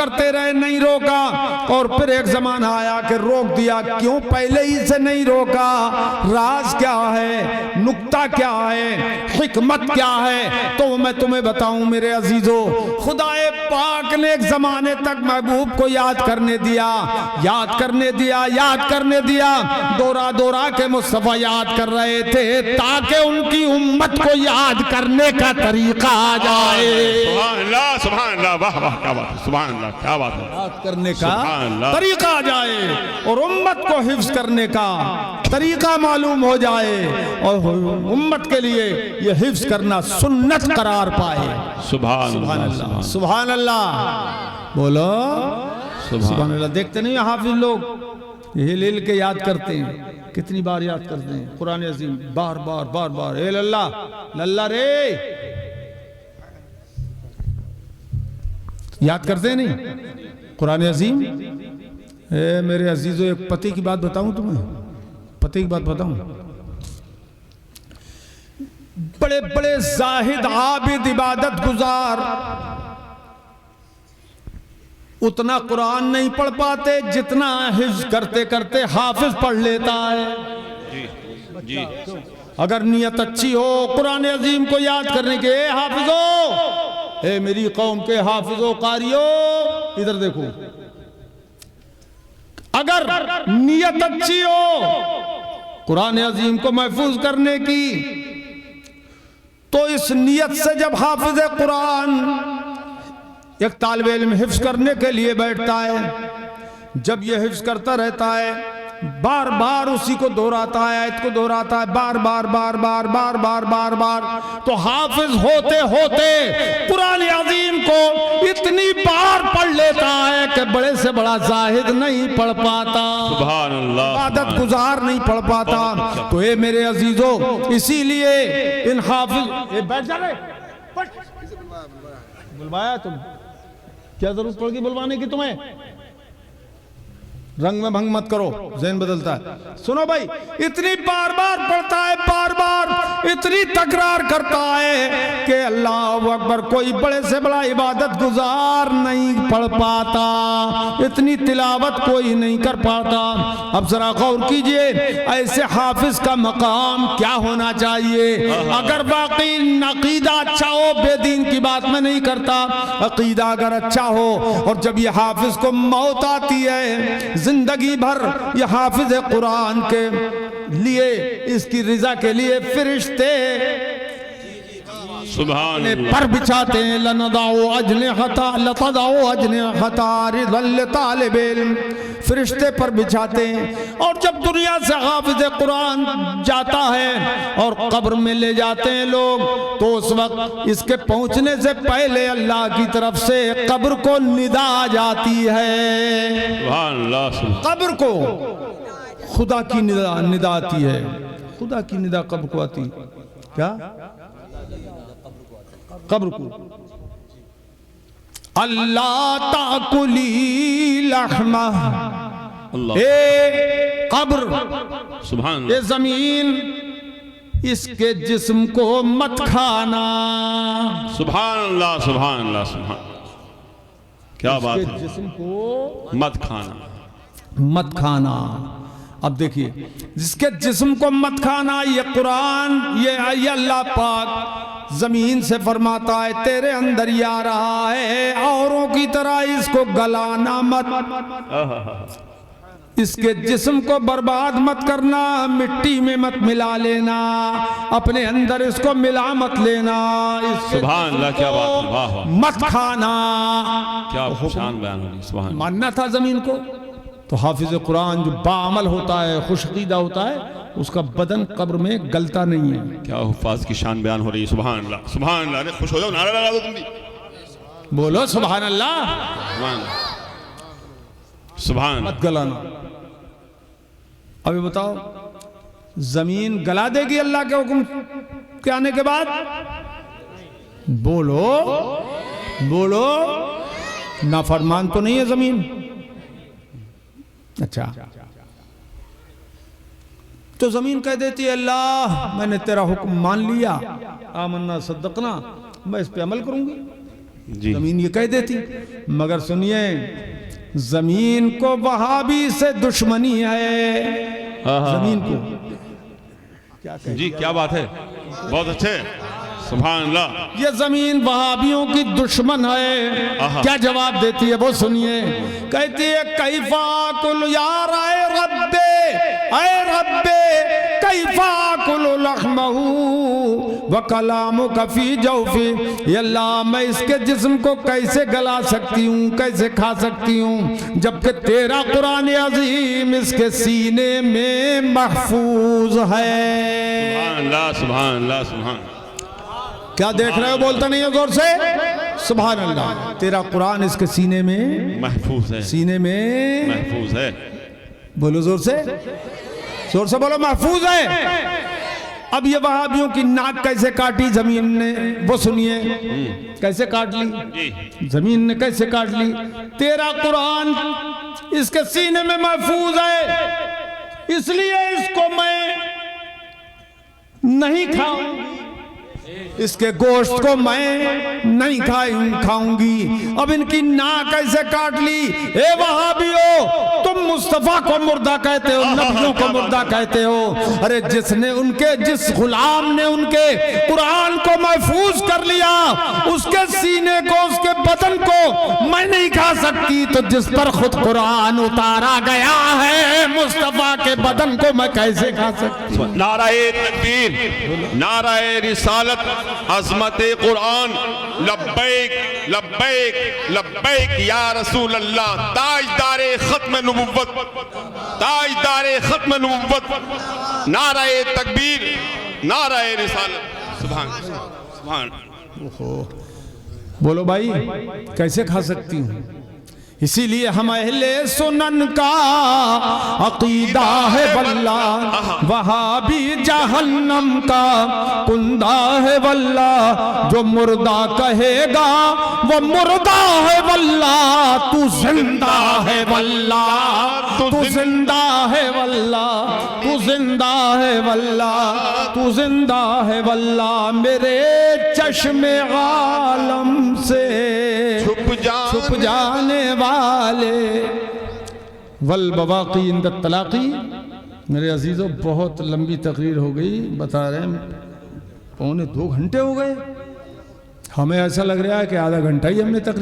करते रहे, नहीं रोका। और फिर एक जमाना आया कि रोक दिया। क्यों पहले ही से नहीं रोका? राज क्या है, नुक्ता क्या है, हिकमत क्या है? तो मैं तुम्हें बताऊं मेरे अजीजों, खुदाए पाक ने एक जमाने तक महबूब को याद करने दिया, याद करने दिया, याद करने दिया। दोरा दोरा के मुस्तफा याद कर रहे थे ताकि उनकी उम्मत को याद करने का तरीका आ जाए। सुभान अल्लाह, सुभान अल्लाह, वाह वाह, क्या बात है, सुभान अल्लाह, क्या बात है। याद करने का तरीका आ जाए और उम्मत को हिफ्ज करने का तरीका मालूम हो जाए और उम्मत के लिए ये हिफ्ज करना सुन्नत करार पाए। सुभान अल्लाह, सुभान अल्लाह, बोलो सुभान अल्लाह। देखते नहीं हाफिज लोग हिल हिल के याद करते हैं, कितनी बार याद करते हैं कुरान अजीम, बार बार बार बार। ए लल्ला लल्ला रे, याद करते हैं नहीं कुरान अजीम? ए मेरे अजीजों, एक पति की बात बताऊं तुम्हें, पति की बात बताऊं। बड़े बड़े जाहिद आबिद इबादत गुजार उतना कुरान नहीं पढ़ पाते जितना हिफ्ज करते करते हाफिज पढ़ लेता है। जी जी। अगर नियत अच्छी हो कुरान अजीम को याद करने के, हाफिजो, ए मेरी कौम के हाफिजो कारियो, इधर देखो, अगर नियत अच्छी हो कुरान अजीम को महफूज करने की, तो इस नियत से जब हाफिज कुरान एक तालिब इल्म हिफ्ज करने के लिए बैठता है, जब यह हिफ्ज करता रहता है, बार बार उसी को दोहराता है, आयत को दोहराता है, बार बार बार बार बार बार बार बार, तो हाफिज होते होते कुरान अजीम को इतनी बार पढ़ लेता है कि बड़े से बड़ा जाहिद नहीं पढ़ पाता, सुभान अल्लाह, इबादत गुजार नहीं पढ़ पाता। तो ये मेरे अजीजों, इसीलिए इन हाफिज, बैठ जा रहे, बुलवाया तुम, क्या जरूरत पड़ गई बुलवाने की तुम्हें? रंग में भंग मत करो, ज़हन बदलता है। सुनो भाई, इतनी बार बार पढ़ता है, बार बार इतनी तकरार करता है कि अल्लाह अकबर, कोई बड़े से बड़ा इबादत गुजार नहीं पढ़ पाता, इतनी तिलावत कोई नहीं कर पाता। अब जरा गौर कीजिए, ऐसे हाफिज का मकाम क्या होना चाहिए? अगर वाकई अकीदा अच्छा हो, बेदीन की बात में नहीं करता, अकीदा अगर अच्छा हो, और जब ये हाफिज को मौत आती है, जिंदगी भर ये हाफिज कुरान के लिए, इसकी रिजा के लिए फरिश्ते सुभान पर बिछाते हैं, लनदाओ अजनिहता लतदाओ अजनिहता रिदल तालिब इल्म, फरिश्ते पर बिछाते हैं। और जब दुनिया से हाफिज कुरान जाता है और कब्र में ले जाते हैं लोग, तो उस वक्त इसके पहुंचने से पहले अल्लाह की तरफ से कब्र को निदा आ जाती है। सुभान अल्लाह, कब्र को खुदा की निदा आती है, खुदा की निदा कब्र को आती, क्या कब्र को, अल्लाह ताकुली लहमा, ए कब्र, सुभान, ये जमीन, इसके जिस्म को मत खाना। सुभान अल्लाह, सुभान अल्लाह, सुभान, क्या बात है, जिस्म को मत खाना, मत खाना। अब देखिए, जिसके जिस्म को मत खाना, ये कुरान, ये अल्लाह पाक जमीन से फरमाता है, तेरे अंदर ही आ रहा है, औरों की तरह इसको गलाना मत, इसके जिस्म को बर्बाद मत करना, मिट्टी में मत मिला लेना, अपने अंदर इसको मिला मत लेना, सुभान अल्लाह, क्या बात है, वाह वाह, मत खाना, क्या शान बयान हो रही, सुभान। मानना था जमीन को, तो हाफिज कुरान जो बाअमल होता है, खुशकीदा होता है, उसका बदन कब्र में गलता नहीं है। क्या हुफ़ाज़ की शान बयान हो रही है, सुभान अल्लाह, सुभान अल्लाह। अरे खुश हो जाओ, नारा लगा दो तुम भी, बोलो सुभान अल्लाह, सुभान सुभान। मत गलाना। अभी बताओ, जमीन गला देगी अल्लाह के हुक्म के आने के बाद? बोलो बोलो, नाफरमान तो नहीं है जमीन? अच्छा, तो जमीन कह देती है, अल्लाह मैंने तेरा हुक्म मान लिया, आमन्ना सद्दकना, मैं इस पे अमल करूंगी, जी जमीन ये कह देती। मगर सुनिए, जमीन को वहाबी से दुश्मनी है। जमीन को क्या कहें? जी क्या बात है, बहुत अच्छे, सुभान अल्लाह। ये जमीन वहाबियों की दुश्मन है। क्या जवाब देती है वो सुनिए। कहती है कैफा कुल यार आए रब्बे कैफा कुल लखमहू व कलामु कफी जौफी। ये अल्लाह, मैं इसके जिस्म को कैसे गला सकती हूँ, कैसे खा सकती हूँ, जबकि तेरा कुरान अजीम इसके सीने में महफूज है। सुभान अल्लाह, सुभान अल्लाह, सुभान। क्या देख रहे हो, बोलता नहीं है जोर से? सुभान अल्लाह। तेरा कुरान इसके सीने में महफूज है, सीने में महफूज है। बोलो जोर से बोलो, महफूज है। अब ये वहाबियों की नाक कैसे काटी जमीन ने, वो सुनिए। कैसे काट ली जमीन ने, कैसे काट ली? तेरा कुरान इसके सीने में महफूज है, इसलिए इसको मैं नहीं खाऊं, इसके गोश्त को मैं नहीं खाऊंगी। अब इनकी नाक कैसे काट ली? ए वहाबियो, तुम मुस्तफा को मुर्दा कहते हो, नबियों को मुर्दा कहते हो। अरे जिस गुलाम ने उनके कुरान को महफूज कर लिया, उसके सीने को, उसके बदन को मैं नहीं खा सकती, तो जिस पर खुद कुरान उतारा गया है, मुस्तफा के बदन को मैं कैसे खा सकती? नाराए तकबीर, नाराए रिसालत, अज़मत कुरान, लब्बैक लब्बैक लब्बैक या रसूल अल्लाह। ताजदारे खत्म नबुव्वत, ताजदारे खत्म नबुव्वत। नाराए तकबीर, नाराए रिसालत। सुभान सुभान। बोलो भाई, कैसे खा सकती हूँ? इसीलिए हम अहले सुनन का अकीदा है वल्ला, वहाबी जहन्नम का कुंदा है वल्ला। जो मुर्दा कहेगा वो मुर्दा है वल्ला, तू जिंदा है वल्ला, तू जिंदा है वल्ला, तू जिंदा है वल्ला, तू जिंदा है वल्ला। मेरे चश्मे आलम से छुप जाने वाले वल बवाकी इंद तलाकी। मेरे अजीजों, बहुत लंबी तकरीर हो गई, बता रहे हैं 2.25 घंटे हो गए। हमें ऐसा लग रहा है कि आधा घंटा ही हमने तकरीर